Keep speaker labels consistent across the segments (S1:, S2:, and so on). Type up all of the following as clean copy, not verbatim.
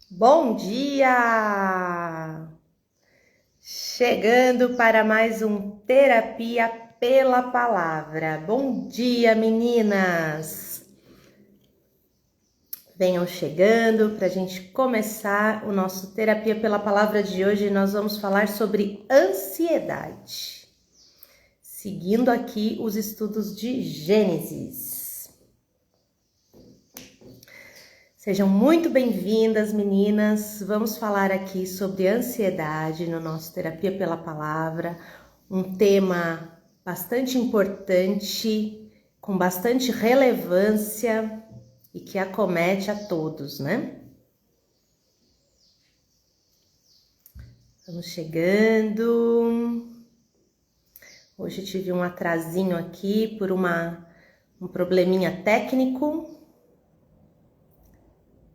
S1: Bom dia! Chegando para mais um Terapia pela Palavra. Bom dia, meninas! Venham chegando para a gente começar o nosso Terapia pela Palavra de hoje. Nós vamos falar sobre ansiedade, seguindo aqui os estudos de Gênesis. Sejam muito bem-vindas, meninas. Vamos falar aqui sobre ansiedade no nosso Terapia pela Palavra, um tema bastante importante, com bastante relevância e que acomete a todos, né? Vamos chegando. Hoje tive um atrasinho aqui por um probleminha técnico.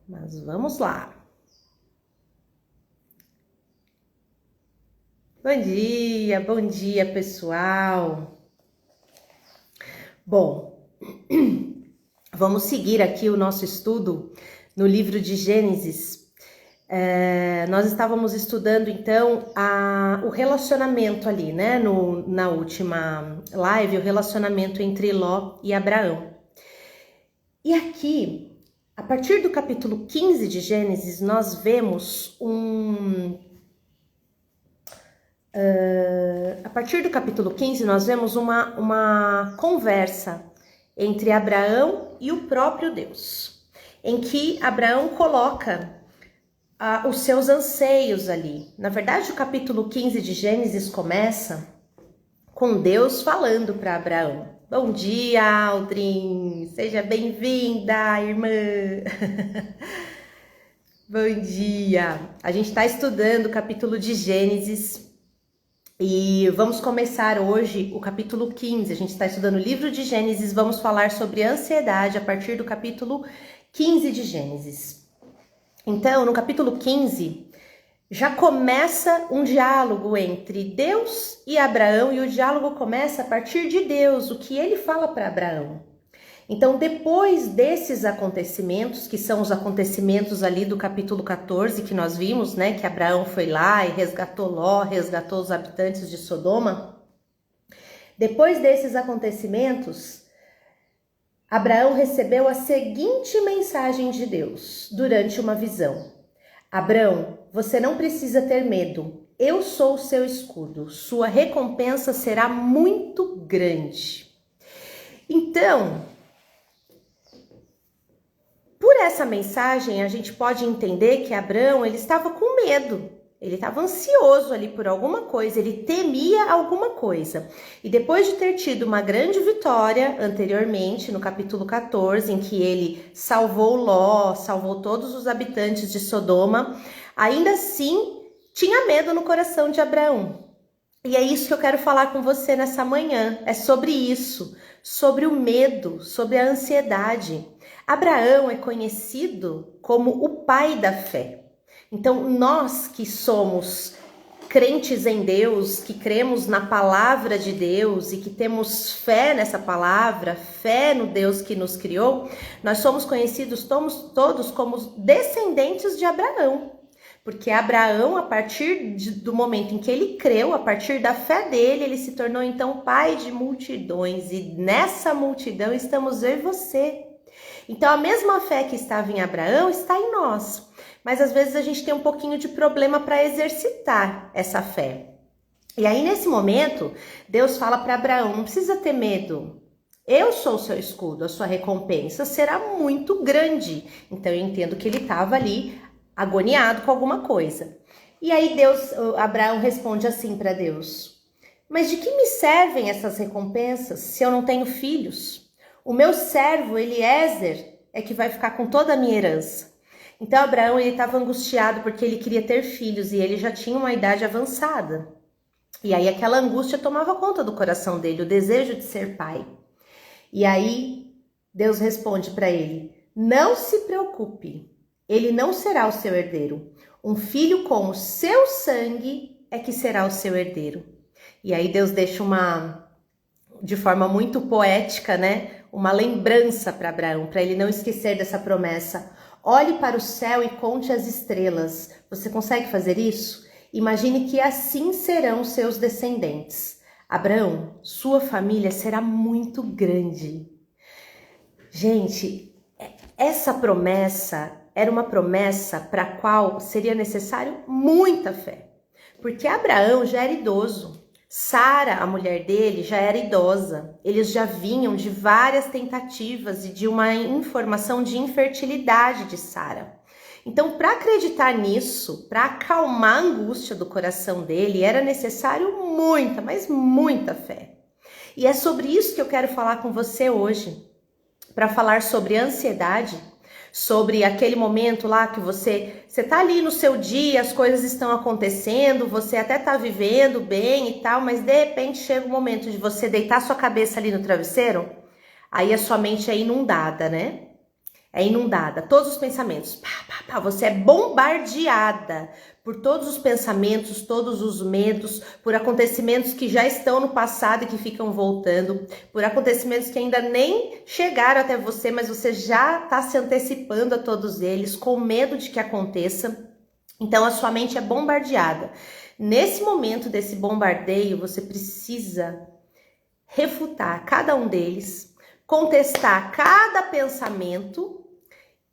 S1: Mas vamos lá. Bom dia, pessoal. Bom, vamos seguir aqui o nosso estudo no livro de Gênesis. Nós estávamos estudando, então, o relacionamento ali, né? Na última live, o relacionamento entre Ló e Abraão. E aqui, a partir do capítulo 15 de Gênesis, nós vemos a partir do capítulo 15, nós vemos uma conversa entre Abraão e o próprio Deus, em que Abraão coloca os seus anseios ali. Na verdade, o capítulo 15 de Gênesis começa com Deus falando para Abraão. Bom dia, Aldrin! Seja bem-vinda, irmã! Bom dia! A gente está estudando o capítulo de Gênesis e vamos começar hoje o capítulo 15. A gente está estudando o livro de Gênesis, vamos falar sobre ansiedade a partir do capítulo 15 de Gênesis. Então, no capítulo 15, já começa um diálogo entre Deus e Abraão, e o diálogo começa a partir de Deus, o que ele fala para Abraão. Então, depois desses acontecimentos, que são os acontecimentos ali do capítulo 14, que nós vimos, né, que Abraão foi lá e resgatou Ló, resgatou os habitantes de Sodoma. Depois desses acontecimentos, Abraão recebeu a seguinte mensagem de Deus durante uma visão. Abraão, você não precisa ter medo. Eu sou o seu escudo. Sua recompensa será muito grande. Então, por essa mensagem, a gente pode entender que Abraão, ele estava com medo. Ele estava ansioso ali por alguma coisa, ele temia alguma coisa. E depois de ter tido uma grande vitória anteriormente, no capítulo 14, em que ele salvou Ló, salvou todos os habitantes de Sodoma, ainda assim tinha medo no coração de Abraão. E é isso que eu quero falar com você nessa manhã, é sobre isso, sobre o medo, sobre a ansiedade. Abraão é conhecido como o pai da fé. Então, nós que somos crentes em Deus, que cremos na palavra de Deus e que temos fé nessa palavra, fé no Deus que nos criou, nós somos conhecidos todos como descendentes de Abraão. Porque Abraão, a partir do momento em que ele creu, a partir da fé dele, ele se tornou então pai de multidões. E nessa multidão estamos eu e você. Então, a mesma fé que estava em Abraão está em nós. Mas às vezes a gente tem um pouquinho de problema para exercitar essa fé. E aí, nesse momento, Deus fala para Abraão, não precisa ter medo. Eu sou o seu escudo, a sua recompensa será muito grande. Então, eu entendo que ele estava ali agoniado com alguma coisa. E aí, Abraão responde assim para Deus, mas de que me servem essas recompensas se eu não tenho filhos? O meu servo Eliezer é que vai ficar com toda a minha herança. Então Abraão estava angustiado porque ele queria ter filhos e ele já tinha uma idade avançada. E aí aquela angústia tomava conta do coração dele, o desejo de ser pai. E aí Deus responde para ele, não se preocupe, ele não será o seu herdeiro. Um filho com o seu sangue é que será o seu herdeiro. E aí Deus deixa de forma muito poética, né? Uma lembrança para Abraão, para ele não esquecer dessa promessa. Olhe para o céu e conte as estrelas. Você consegue fazer isso? Imagine que assim serão seus descendentes. Abraão, sua família será muito grande. Gente, essa promessa era uma promessa para a qual seria necessário muita fé. Porque Abraão já era idoso. Sara, a mulher dele, já era idosa. Eles já vinham de várias tentativas e de uma informação de infertilidade de Sara. Então, para acreditar nisso, para acalmar a angústia do coração dele, era necessário muita, mas muita fé. E é sobre isso que eu quero falar com você hoje. Para falar sobre ansiedade, sobre aquele momento lá que você tá ali no seu dia, as coisas estão acontecendo, você até tá vivendo bem e tal, mas de repente chega o momento de você deitar sua cabeça ali no travesseiro, aí a sua mente é inundada, né? É inundada, todos os pensamentos, você é bombardeada por todos os pensamentos, todos os medos, por acontecimentos que já estão no passado e que ficam voltando, por acontecimentos que ainda nem chegaram até você, mas você já está se antecipando a todos eles, com medo de que aconteça. Então a sua mente é bombardeada. Nesse momento desse bombardeio, você precisa refutar cada um deles, contestar cada pensamento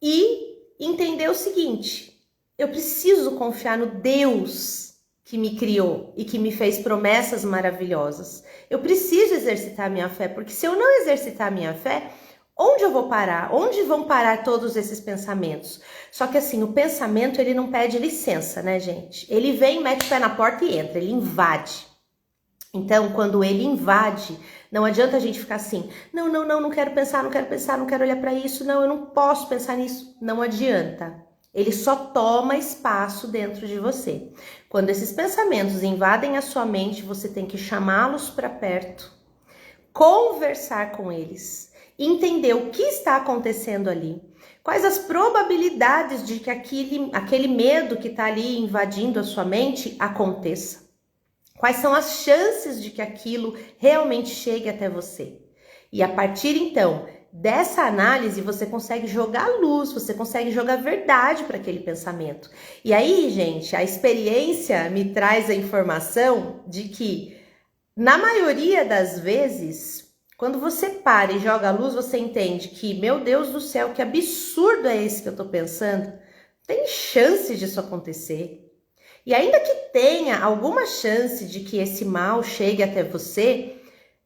S1: e entender o seguinte: eu preciso confiar no Deus que me criou e que me fez promessas maravilhosas. Eu preciso exercitar a minha fé, porque se eu não exercitar a minha fé, onde eu vou parar? Onde vão parar todos esses pensamentos? Só que assim, o pensamento ele não pede licença, né, gente? Ele vem, mete o pé na porta e entra, ele invade. Então, quando ele invade, não adianta a gente ficar assim, não quero pensar, não quero olhar para isso, não, eu não posso pensar nisso. Não adianta. Ele só toma espaço dentro de você. Quando esses pensamentos invadem a sua mente, você tem que chamá-los para perto, conversar com eles, entender o que está acontecendo ali, quais as probabilidades de que aquele medo que está ali invadindo a sua mente aconteça. Quais são as chances de que aquilo realmente chegue até você? E a partir, então, dessa análise, você consegue jogar luz, você consegue jogar verdade para aquele pensamento. E aí, gente, a experiência me traz a informação de que, na maioria das vezes, quando você para e joga luz, você entende que, meu Deus do céu, que absurdo é esse que eu estou pensando? Tem chance disso acontecer. E ainda que tenha alguma chance de que esse mal chegue até você,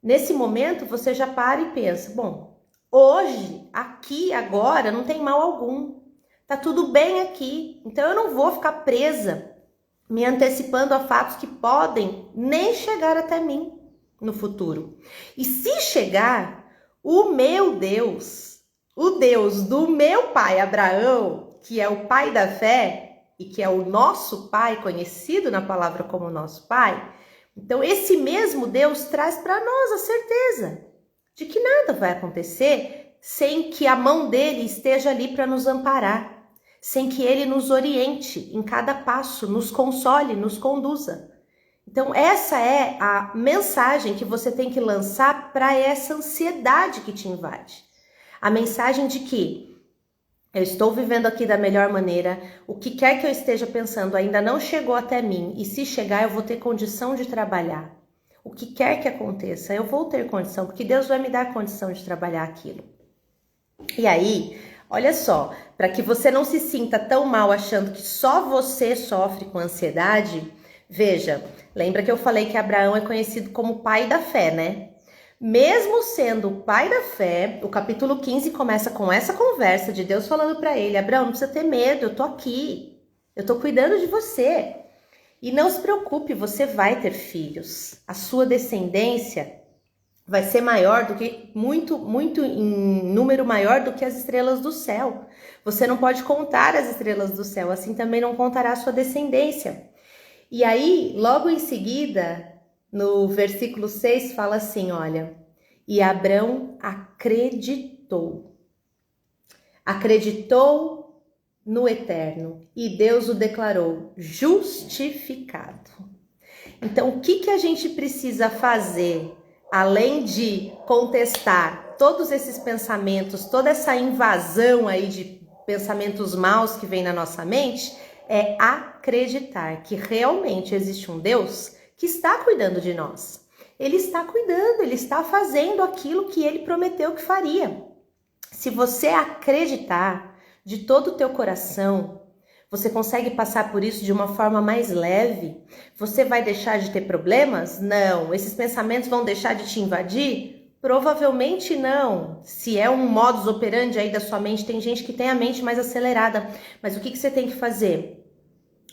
S1: nesse momento você já para e pensa, bom, hoje, aqui, agora, não tem mal algum. Tá tudo bem aqui. Então eu não vou ficar presa, me antecipando a fatos que podem nem chegar até mim no futuro. E se chegar, o meu Deus, o Deus do meu pai Abraão, que é o pai da fé, e que é o nosso Pai, conhecido na palavra como nosso Pai, então esse mesmo Deus traz para nós a certeza de que nada vai acontecer sem que a mão dele esteja ali para nos amparar, sem que ele nos oriente em cada passo, nos console, nos conduza. Então essa é a mensagem que você tem que lançar para essa ansiedade que te invade. A mensagem de que eu estou vivendo aqui da melhor maneira, o que quer que eu esteja pensando ainda não chegou até mim, e se chegar eu vou ter condição de trabalhar. O que quer que aconteça, eu vou ter condição, porque Deus vai me dar condição de trabalhar aquilo. E aí, olha só, para que você não se sinta tão mal achando que só você sofre com ansiedade, veja, lembra que eu falei que Abraão é conhecido como pai da fé, né? Mesmo sendo o pai da fé, o capítulo 15 começa com essa conversa de Deus falando para ele, Abraão, não precisa ter medo, eu tô aqui, eu tô cuidando de você. E não se preocupe, você vai ter filhos. A sua descendência vai ser maior do que, muito em número maior do que as estrelas do céu. Você não pode contar as estrelas do céu, assim também não contará a sua descendência. E aí, logo em seguida, no versículo 6 fala assim, olha, e Abrão acreditou no Eterno e Deus o declarou justificado. Então, o que a gente precisa fazer, além de contestar todos esses pensamentos, toda essa invasão aí de pensamentos maus que vêm na nossa mente, é acreditar que realmente existe um Deus que está cuidando de nós. Ele está cuidando, ele está fazendo aquilo que ele prometeu que faria. Se você acreditar de todo o teu coração, você consegue passar por isso de uma forma mais leve? Você vai deixar de ter problemas? Não. Esses pensamentos vão deixar de te invadir? Provavelmente não. Se é um modus operandi aí da sua mente, tem gente que tem a mente mais acelerada. Mas o que você tem que fazer?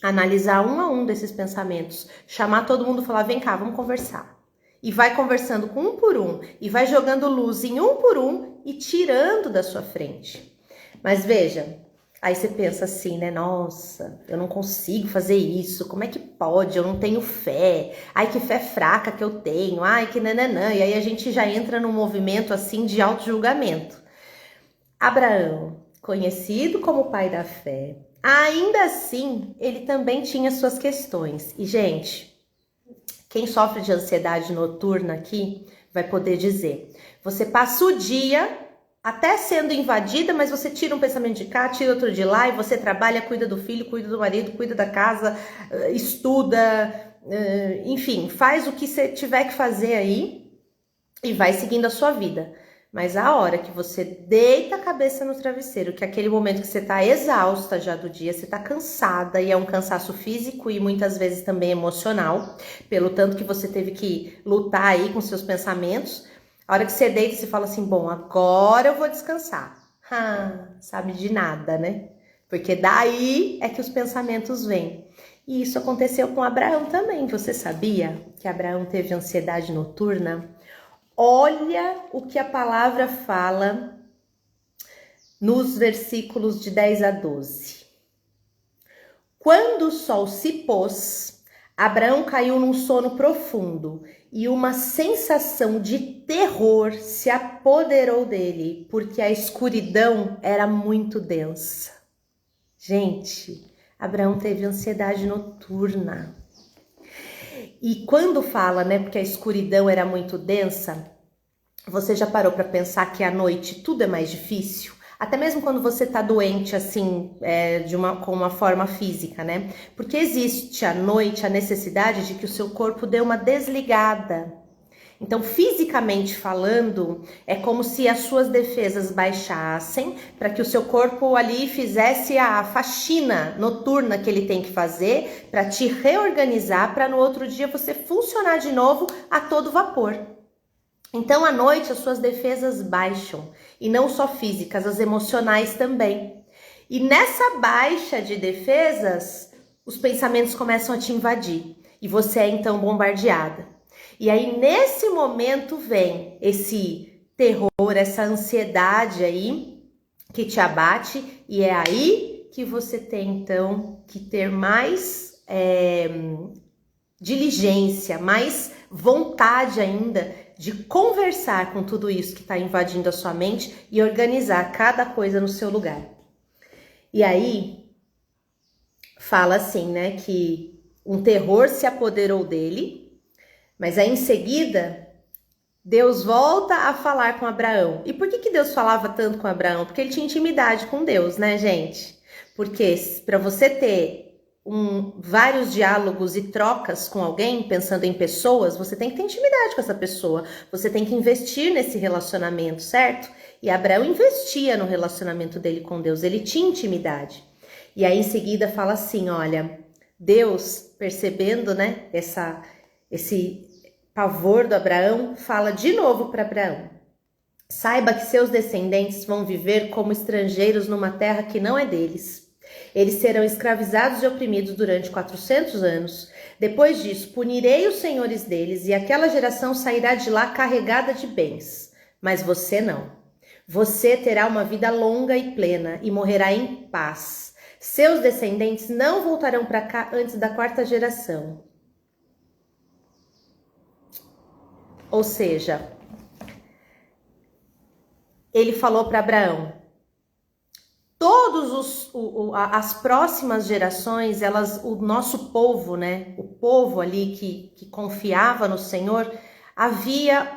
S1: Analisar um a um desses pensamentos. Chamar todo mundo e falar, vem cá, vamos conversar. E vai conversando com um por um. E vai jogando luz em um por um e tirando da sua frente. Mas veja... Aí você pensa assim, né? Nossa, eu não consigo fazer isso. Como é que pode? Eu não tenho fé. Ai, que fé fraca que eu tenho. Ai, que nananã. E aí a gente já entra num movimento assim de auto-julgamento. Abraão, conhecido como o pai da fé, ainda assim, ele também tinha suas questões. E, gente, quem sofre de ansiedade noturna aqui vai poder dizer. Você passa o dia... até sendo invadida, mas você tira um pensamento de cá, tira outro de lá, e você trabalha, cuida do filho, cuida do marido, cuida da casa, estuda, enfim, faz o que você tiver que fazer aí e vai seguindo a sua vida. Mas a hora que você deita a cabeça no travesseiro, que é aquele momento que você tá exausta já do dia, você tá cansada, e é um cansaço físico e muitas vezes também emocional, pelo tanto que você teve que lutar aí com seus pensamentos. A hora que você deita, você fala assim, bom, agora eu vou descansar. Sabe de nada, né? Porque daí é que os pensamentos vêm. E isso aconteceu com Abraão também. Você sabia que Abraão teve ansiedade noturna? Olha o que a palavra fala nos versículos de 10 a 12. Quando o sol se pôs, Abraão caiu num sono profundo e uma sensação de terror se apoderou dele, porque a escuridão era muito densa. Gente, Abraão teve ansiedade noturna. E quando fala, né, porque a escuridão era muito densa, você já parou para pensar que à noite tudo é mais difícil? Até mesmo quando você tá doente, assim, com uma forma física, né? Porque existe à noite a necessidade de que o seu corpo dê uma desligada. Então, fisicamente falando, é como se as suas defesas baixassem para que o seu corpo ali fizesse a faxina noturna que ele tem que fazer para te reorganizar, para no outro dia você funcionar de novo a todo vapor. Então, à noite, as suas defesas baixam, e não só físicas, as emocionais também. E nessa baixa de defesas, os pensamentos começam a te invadir, e você é então bombardeada. E aí, nesse momento, vem esse terror, essa ansiedade aí, que te abate, e é aí que você tem, então, que ter mais diligência, mais vontade ainda de conversar com tudo isso que está invadindo a sua mente e organizar cada coisa no seu lugar. E aí, fala assim, né, que um terror se apoderou dele, mas aí em seguida, Deus volta a falar com Abraão. E por que Deus falava tanto com Abraão? Porque ele tinha intimidade com Deus, né, gente? Porque para você ter vários diálogos e trocas com alguém, pensando em pessoas, você tem que ter intimidade com essa pessoa, você tem que investir nesse relacionamento, certo? E Abraão investia no relacionamento dele com Deus, ele tinha intimidade. E aí em seguida fala assim, olha, Deus, percebendo, né, esse pavor do Abraão, fala de novo para Abraão, saiba que seus descendentes vão viver como estrangeiros numa terra que não é deles. Eles serão escravizados e oprimidos durante 400 anos. Depois disso, punirei os senhores deles e aquela geração sairá de lá carregada de bens. Mas você não. Você terá uma vida longa e plena e morrerá em paz. Seus descendentes não voltarão para cá antes da 4ª geração. Ou seja, ele falou para Abraão, as próximas gerações, o nosso povo, né, o povo ali que confiava no Senhor, havia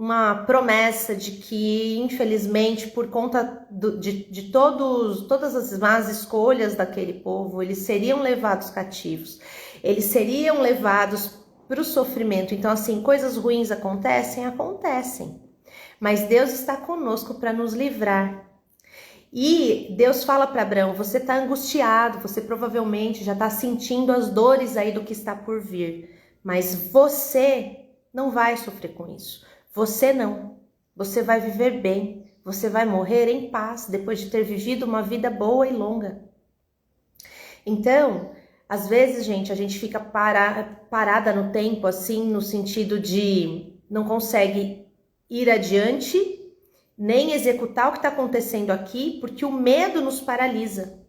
S1: uma promessa de que, infelizmente, por conta de todas as más escolhas daquele povo, eles seriam levados cativos, eles seriam levados para o sofrimento. Então, assim, coisas ruins acontecem, mas Deus está conosco para nos livrar. E Deus fala para Abraão, você está angustiado, você provavelmente já está sentindo as dores aí do que está por vir, mas você não vai sofrer com isso. Você não. Você vai viver bem. Você vai morrer em paz depois de ter vivido uma vida boa e longa. Então, às vezes, gente, a gente fica parada no tempo, assim, no sentido de não consegue ir adiante, nem executar o que está acontecendo aqui, porque o medo nos paralisa.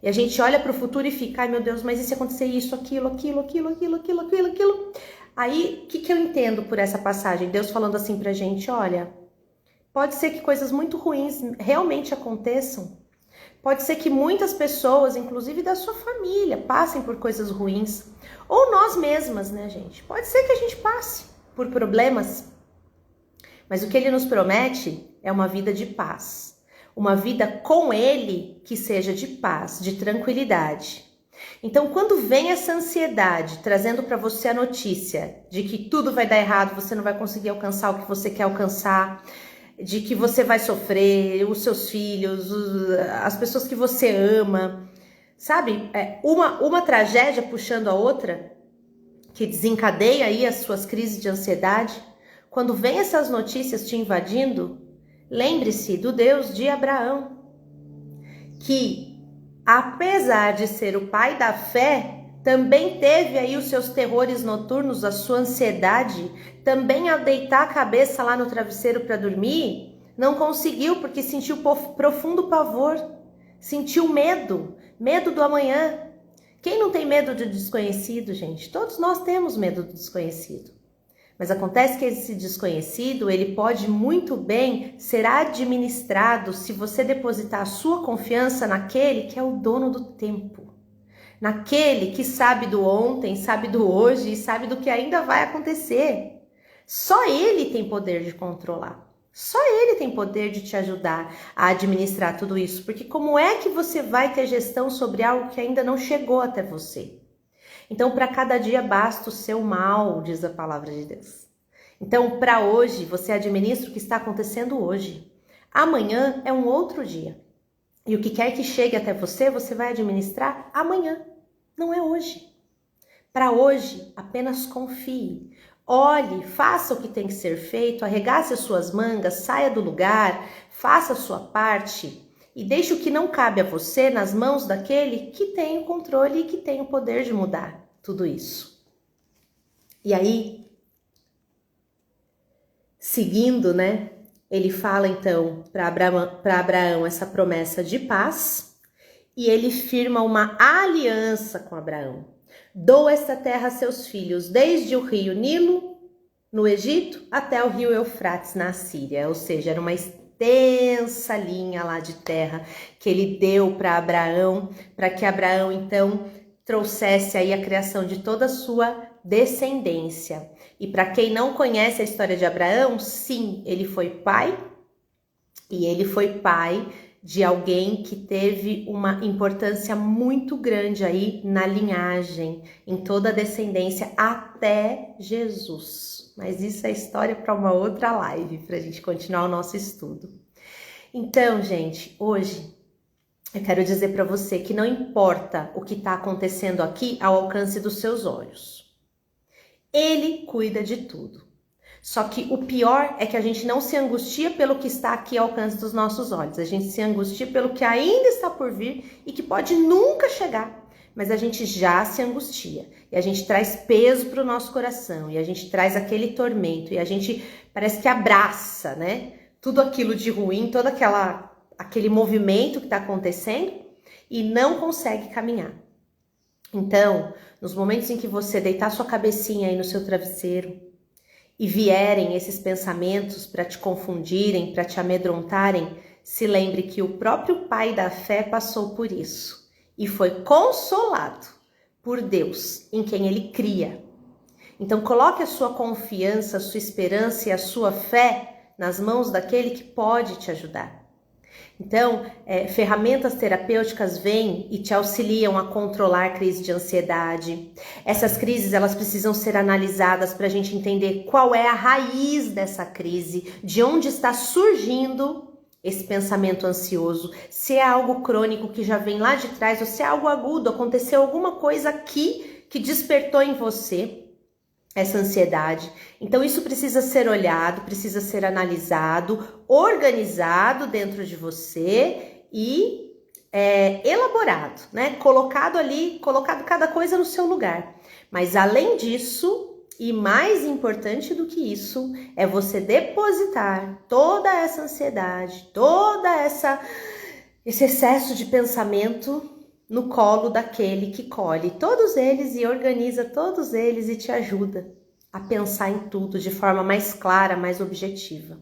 S1: E a gente olha para o futuro e fica, ai meu Deus, mas e se acontecer isso, aquilo. Aí, o que eu entendo por essa passagem? Deus falando assim pra gente, olha, pode ser que coisas muito ruins realmente aconteçam. Pode ser que muitas pessoas, inclusive da sua família, passem por coisas ruins. Ou nós mesmas, né, gente? Pode ser que a gente passe por problemas. Mas o que ele nos promete é uma vida de paz. Uma vida com ele que seja de paz, de tranquilidade. Então, quando vem essa ansiedade, trazendo para você a notícia de que tudo vai dar errado, você não vai conseguir alcançar o que você quer alcançar, de que você vai sofrer, os seus filhos, as pessoas que você ama, sabe? Uma tragédia puxando a outra, que desencadeia aí as suas crises de ansiedade. Quando vem essas notícias te invadindo, lembre-se do Deus de Abraão, que apesar de ser o pai da fé, também teve aí os seus terrores noturnos, a sua ansiedade, também ao deitar a cabeça lá no travesseiro para dormir, não conseguiu porque sentiu profundo pavor, sentiu medo do amanhã. Quem não tem medo do desconhecido, gente? Todos nós temos medo do desconhecido. Mas acontece que esse desconhecido, ele pode muito bem ser administrado se você depositar a sua confiança naquele que é o dono do tempo. Naquele que sabe do ontem, sabe do hoje e sabe do que ainda vai acontecer. Só ele tem poder de controlar. Só ele tem poder de te ajudar a administrar tudo isso. Porque como é que você vai ter gestão sobre algo que ainda não chegou até você? Então, para cada dia basta o seu mal, diz a palavra de Deus. Então, para hoje, você administra o que está acontecendo hoje. Amanhã é um outro dia. E o que quer que chegue até você, você vai administrar amanhã. Não é hoje. Para hoje, apenas confie. Olhe, faça o que tem que ser feito, arregace as suas mangas, saia do lugar, faça a sua parte. E deixe o que não cabe a você nas mãos daquele que tem o controle e que tem o poder de mudar tudo isso. E aí, seguindo, né? Ele fala então para Abraão essa promessa de paz e ele firma uma aliança com Abraão. Dou esta terra a seus filhos, desde o rio Nilo, no Egito, até o rio Eufrates, na Síria. Ou seja, era uma extensa linha lá de terra que ele deu para Abraão, para que Abraão então trouxesse aí a criação de toda a sua descendência. E para quem não conhece a história de Abraão, sim, ele foi pai, e ele foi pai de alguém que teve uma importância muito grande aí na linhagem, em toda a descendência até Jesus. Mas isso é história para uma outra live, para a gente continuar o nosso estudo. Então, gente, hoje eu quero dizer para você que não importa o que está acontecendo aqui ao alcance dos seus olhos. Ele cuida de tudo. Só que o pior é que a gente não se angustia pelo que está aqui ao alcance dos nossos olhos. A gente se angustia pelo que ainda está por vir e que pode nunca chegar. Mas a gente já se angustia. E a gente traz peso para o nosso coração. E a gente traz aquele tormento. E a gente parece que abraça, né? Tudo aquilo de ruim, todo aquele movimento que está acontecendo. E não consegue caminhar. Então, nos momentos em que você deitar sua cabecinha aí no seu travesseiro e vierem esses pensamentos para te confundirem, para te amedrontarem, se lembre que o próprio pai da fé passou por isso e foi consolado por Deus, em quem ele cria. Então coloque a sua confiança, a sua esperança e a sua fé nas mãos daquele que pode te ajudar. Então, ferramentas terapêuticas vêm e te auxiliam a controlar a crise de ansiedade. Essas crises, elas precisam ser analisadas para a gente entender qual é a raiz dessa crise, de onde está surgindo esse pensamento ansioso, se é algo crônico que já vem lá de trás ou se é algo agudo, aconteceu alguma coisa aqui que despertou em você essa ansiedade. Então isso precisa ser olhado, precisa ser analisado, organizado dentro de você e elaborado, né? Colocado cada coisa no seu lugar. Mas além disso, e mais importante do que isso, é você depositar toda essa ansiedade, esse excesso de pensamento no colo daquele que colhe todos eles e organiza todos eles e te ajuda a pensar em tudo de forma mais clara, mais objetiva.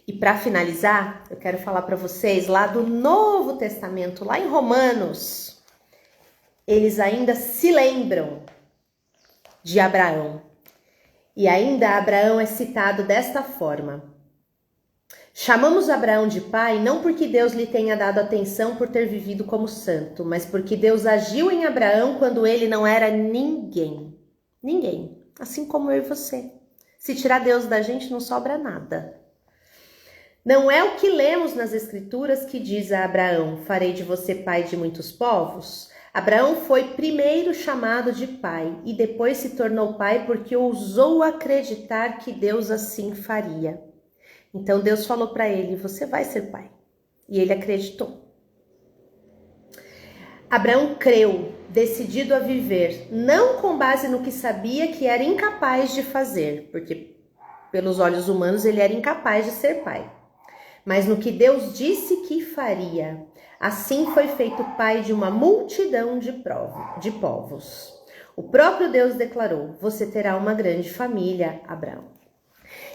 S1: E para finalizar, eu quero falar para vocês lá do Novo Testamento, lá em Romanos, eles ainda se lembram de Abraão. E ainda Abraão é citado desta forma: chamamos Abraão de pai não porque Deus lhe tenha dado atenção por ter vivido como santo, mas porque Deus agiu em Abraão quando ele não era ninguém. Ninguém. Assim como eu e você. Se tirar Deus da gente, não sobra nada. Não é o que lemos nas Escrituras que diz a Abraão: farei de você pai de muitos povos? Abraão foi primeiro chamado de pai e depois se tornou pai porque ousou acreditar que Deus assim faria. Então Deus falou para ele: você vai ser pai. E ele acreditou. Abraão creu, decidido a viver, não com base no que sabia que era incapaz de fazer, porque pelos olhos humanos ele era incapaz de ser pai, mas no que Deus disse que faria. Assim foi feito pai de uma multidão de povos. O próprio Deus declarou: você terá uma grande família, Abraão.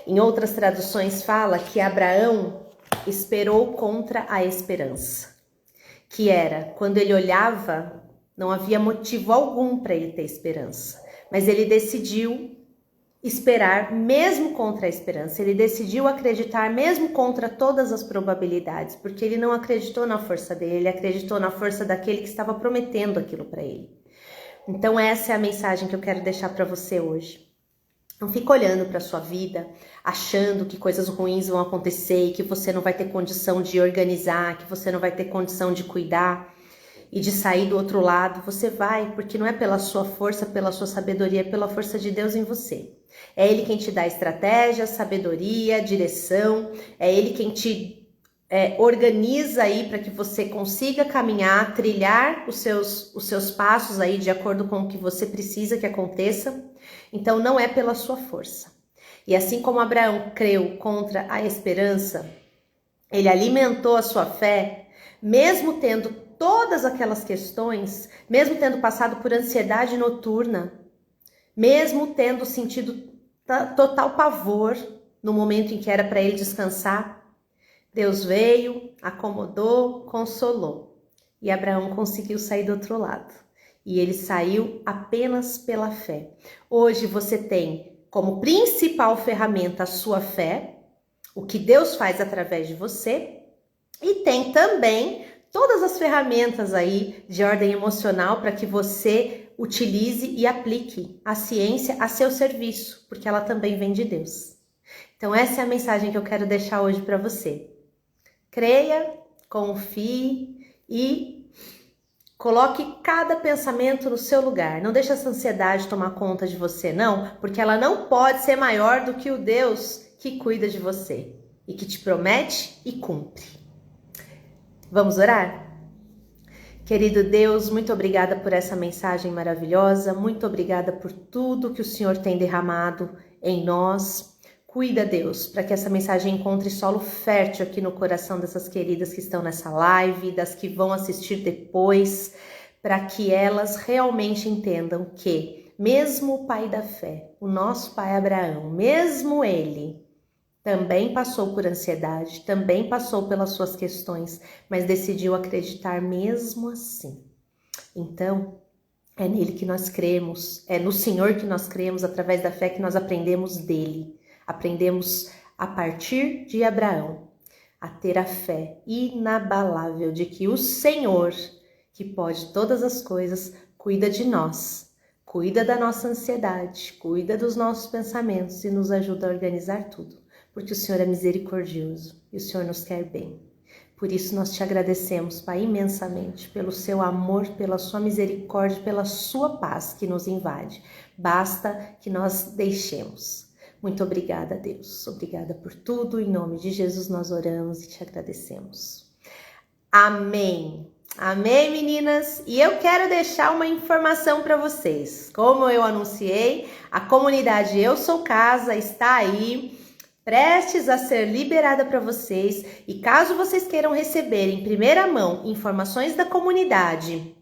S1: Em outras traduções fala que Abraão esperou contra a esperança, que era quando ele olhava, não havia motivo algum para ele ter esperança, mas ele decidiu esperar mesmo contra a esperança, ele decidiu acreditar mesmo contra todas as probabilidades, porque ele não acreditou na força dele, ele acreditou na força daquele que estava prometendo aquilo para ele. Então essa é a mensagem que eu quero deixar para você hoje. Não fica olhando para a sua vida, achando que coisas ruins vão acontecer e que você não vai ter condição de organizar, que você não vai ter condição de cuidar e de sair do outro lado. Você vai, porque não é pela sua força, pela sua sabedoria, é pela força de Deus em você. É Ele quem te dá estratégia, sabedoria, direção, é Ele quem te organiza aí para que você consiga caminhar, trilhar os seus passos aí de acordo com o que você precisa que aconteça. Então não é pela sua força. E assim como Abraão creu contra a esperança, ele alimentou a sua fé, mesmo tendo todas aquelas questões, mesmo tendo passado por ansiedade noturna, mesmo tendo sentido total pavor no momento em que era para ele descansar, Deus veio, acomodou, consolou. E Abraão conseguiu sair do outro lado. E ele saiu apenas pela fé. Hoje você tem como principal ferramenta a sua fé, o que Deus faz através de você, e tem também todas as ferramentas aí de ordem emocional para que você utilize e aplique a ciência a seu serviço, porque ela também vem de Deus. Então essa é a mensagem que eu quero deixar hoje para você. Creia, confie e coloque cada pensamento no seu lugar. Não deixe essa ansiedade tomar conta de você, não, porque ela não pode ser maior do que o Deus que cuida de você e que te promete e cumpre. Vamos orar? Querido Deus, muito obrigada por essa mensagem maravilhosa, muito obrigada por tudo que o Senhor tem derramado em nós. Cuida, Deus, para que essa mensagem encontre solo fértil aqui no coração dessas queridas que estão nessa live, das que vão assistir depois, para que elas realmente entendam que, mesmo o pai da fé, o nosso pai Abraão, mesmo ele, também passou por ansiedade, também passou pelas suas questões, mas decidiu acreditar mesmo assim. Então, É nele que nós cremos, é no Senhor que nós cremos, através da fé que nós aprendemos dele. Aprendemos a partir de Abraão a ter a fé inabalável de que o Senhor, que pode todas as coisas, cuida de nós, cuida da nossa ansiedade, cuida dos nossos pensamentos e nos ajuda a organizar tudo, porque o Senhor é misericordioso e o Senhor nos quer bem. Por isso nós te agradecemos, Pai, imensamente, pelo seu amor, pela sua misericórdia, pela sua paz que nos invade. Basta que nós deixemos. Muito obrigada, Deus. Obrigada por tudo. Em nome de Jesus nós oramos e te agradecemos. Amém. Amém, meninas? E eu quero deixar uma informação para vocês. Como eu anunciei, a comunidade Eu Sou Casa está aí, prestes a ser liberada para vocês. E caso vocês queiram receber em primeira mão informações da comunidade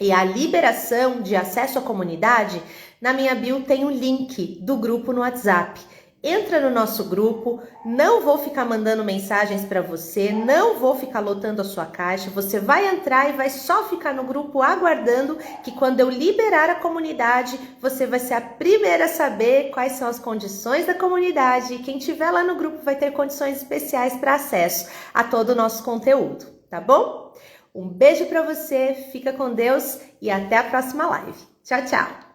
S1: e a liberação de acesso à comunidade, na minha bio tem o link do grupo no WhatsApp. Entra no nosso grupo, não vou ficar mandando mensagens para você, não vou ficar lotando a sua caixa, você vai entrar e vai só ficar no grupo aguardando que quando eu liberar a comunidade, você vai ser a primeira a saber quais são as condições da comunidade e quem estiver lá no grupo vai ter condições especiais para acesso a todo o nosso conteúdo, tá bom? Um beijo para você, fica com Deus e até a próxima live. Tchau, tchau!